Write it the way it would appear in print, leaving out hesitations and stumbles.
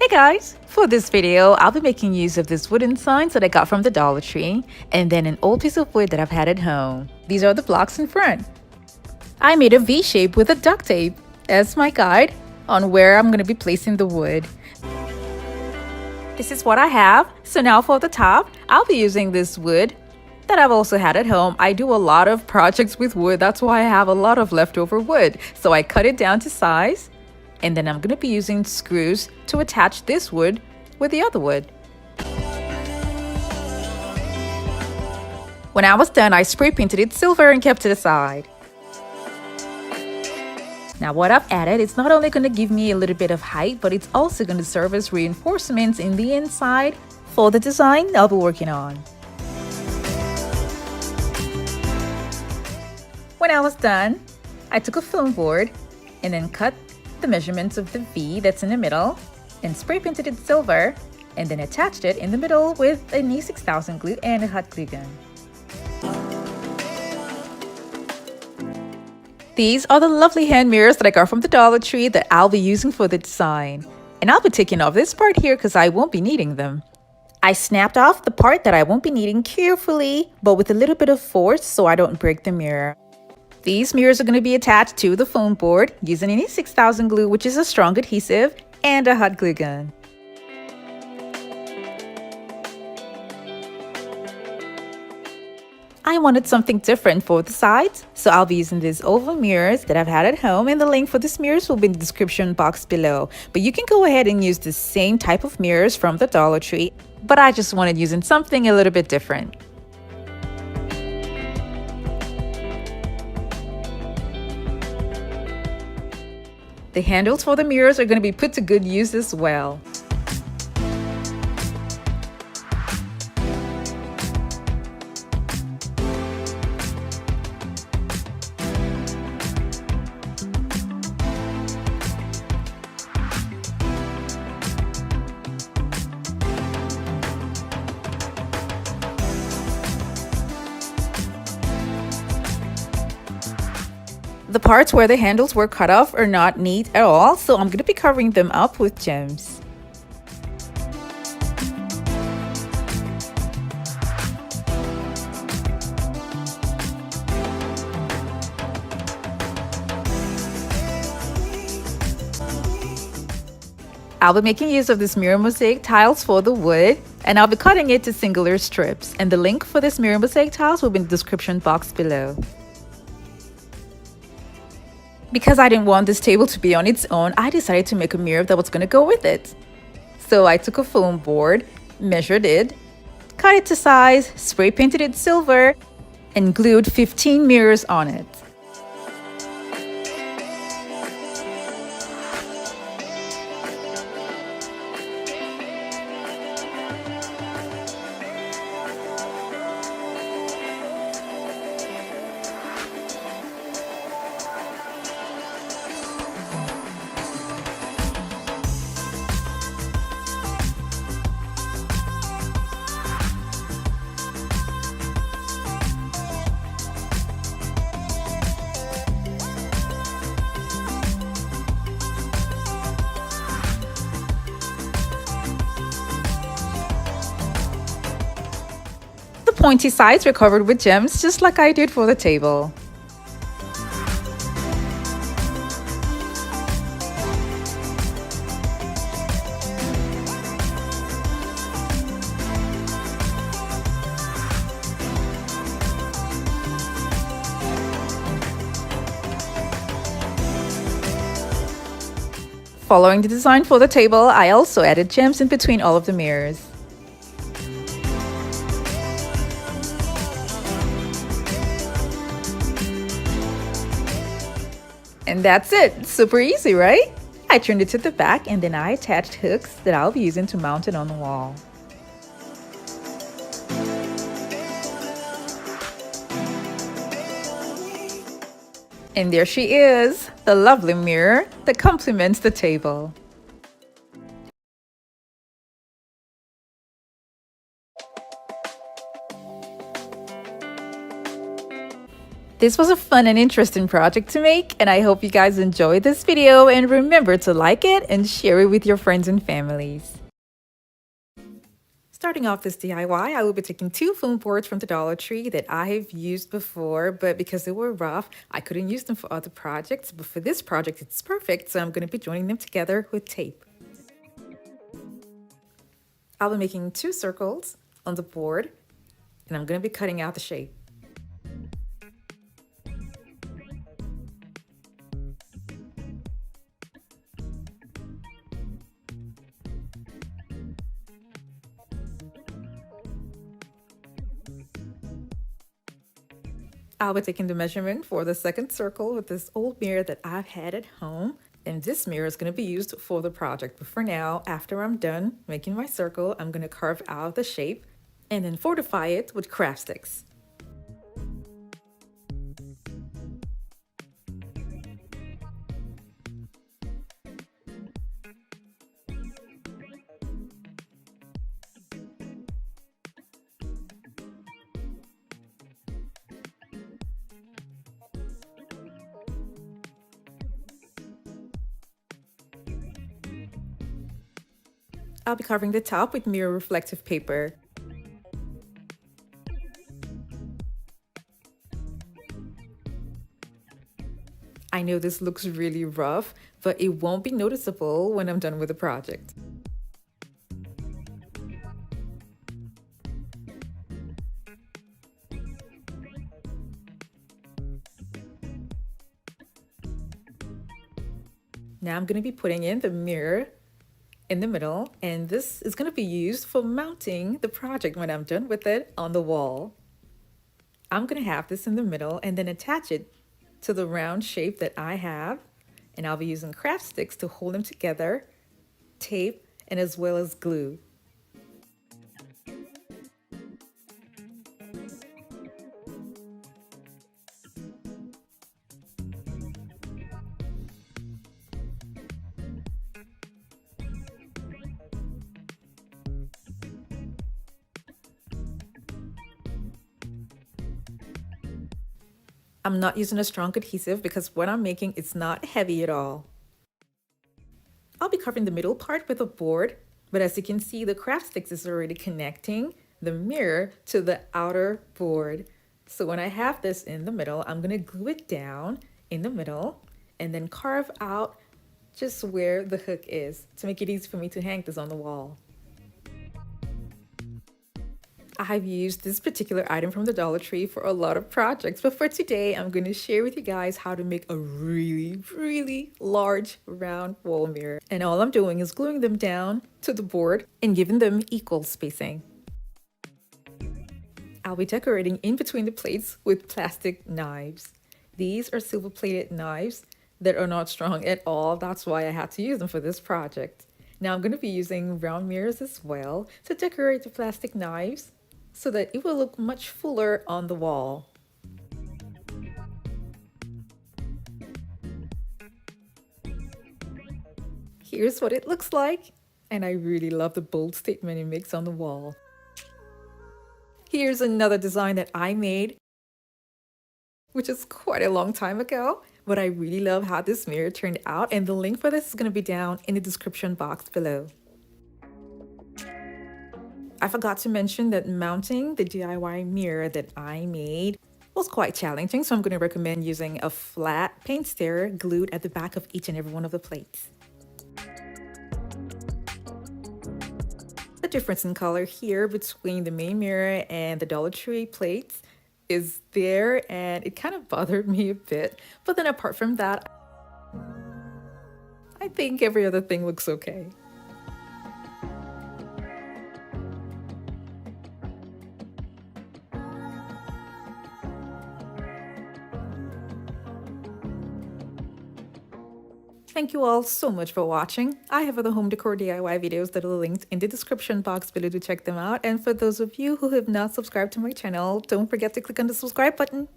Hey guys! For this video, I'll be making use of this wooden signs that I got from the Dollar Tree and then an old piece of wood that I've had at home. These are the blocks in front. I made a V shape with a duct tape as my guide on where I'm going to be placing the wood. This is what I have. So now for the top, I'll be using this wood that I've also had at home. I do a lot of projects with wood. That's why I have a lot of leftover wood. So I cut it down to size. And then I'm going to be using screws to attach this wood with the other wood. When I was done, I spray painted it silver and kept it aside. Now what I've added, it's not only going to give me a little bit of height, but it's also going to serve as reinforcements in the inside for the design I'll be working on. When I was done, I took a foam board and then cut the measurements of the V that's in the middle and spray painted it silver and then attached it in the middle with an E6000 glue and a hot glue gun. These are the lovely hand mirrors that I got from the Dollar Tree that I'll be using for the design. And I'll be taking off this part here because I won't be needing them. I snapped off the part that I won't be needing carefully, but with a little bit of force so I don't break the mirror. These mirrors are going to be attached to the foam board using an E6000 glue, which is a strong adhesive, and a hot glue gun. I wanted something different for the sides, so I'll be using these oval mirrors that I've had at home, and the link for these mirrors will be in the description box below. But you can go ahead and use the same type of mirrors from the Dollar Tree, but I just wanted using something a little bit different. The handles for the mirrors are going to be put to good use as well. The parts where the handles were cut off are not neat at all, so I'm going to be covering them up with gems. I'll be making use of this mirror mosaic tiles for the wood, and I'll be cutting it to singular strips, and the link for this mirror mosaic tiles will be in the description box below. Because I didn't want this table to be on its own, I decided to make a mirror that was going to go with it. So I took a foam board, measured it, cut it to size, spray painted it silver, and glued 15 mirrors on it. The pointy sides were covered with gems just like I did for the table. Following the design for the table, I also added gems in between all of the mirrors. And that's it. Super easy, right? I turned it to the back and then I attached hooks that I'll be using to mount it on the wall. And there she is, the lovely mirror that complements the table. This was a fun and interesting project to make, and I hope you guys enjoyed this video, and remember to like it and share it with your friends and families. Starting off this DIY, I will be taking 2 foam boards from the Dollar Tree that I have used before, but because they were rough, I couldn't use them for other projects. But for this project, it's perfect, so I'm going to be joining them together with tape. I'll be making 2 circles on the board, and I'm going to be cutting out the shape. I'll be taking the measurement for the second circle with this old mirror that I've had at home. And this mirror is going to be used for the project. But for now, after I'm done making my circle, I'm going to carve out the shape and then fortify it with craft sticks. I'll be covering the top with mirror reflective paper. I know this looks really rough, but it won't be noticeable when I'm done with the project. Now I'm going to be putting in the mirror in the middle, and this is going to be used for mounting the project when I'm done with it on the wall. I'm going to have this in the middle and then attach it to the round shape that I have, and I'll be using craft sticks to hold them together, tape, and as well as glue. I'm not using a strong adhesive because what I'm making is not heavy at all. I'll be covering the middle part with a board, but as you can see, the craft sticks is already connecting the mirror to the outer board. So when I have this in the middle, I'm going to glue it down in the middle and then carve out just where the hook is to make it easy for me to hang this on the wall. I've used this particular item from the Dollar Tree for a lot of projects, but for today, I'm going to share with you guys how to make a really large round wall mirror. And all I'm doing is gluing them down to the board and giving them equal spacing. I'll be decorating in between the plates with plastic knives. These are silver-plated knives that are not strong at all. That's why I had to use them for this project. Now I'm going to be using round mirrors as well to decorate the plastic knives, so that it will look much fuller on the wall. Here's what it looks like, and I really love the bold statement it makes on the wall. Here's another design that I made, which is quite a long time ago, but I really love how this mirror turned out, and the link for this is going to be down in the description box below. I forgot to mention that mounting the DIY mirror that I made was quite challenging, so I'm going to recommend using a flat paint stirrer glued at the back of each and every one of the plates. The difference in color here between the main mirror and the Dollar Tree plates is there, and it kind of bothered me a bit, but then apart from that, I think every other thing looks okay. Thank you all so much for watching. I have other home decor DIY videos that are linked in the description box below to check them out. And for those of you who have not subscribed to my channel, don't forget to click on the subscribe button.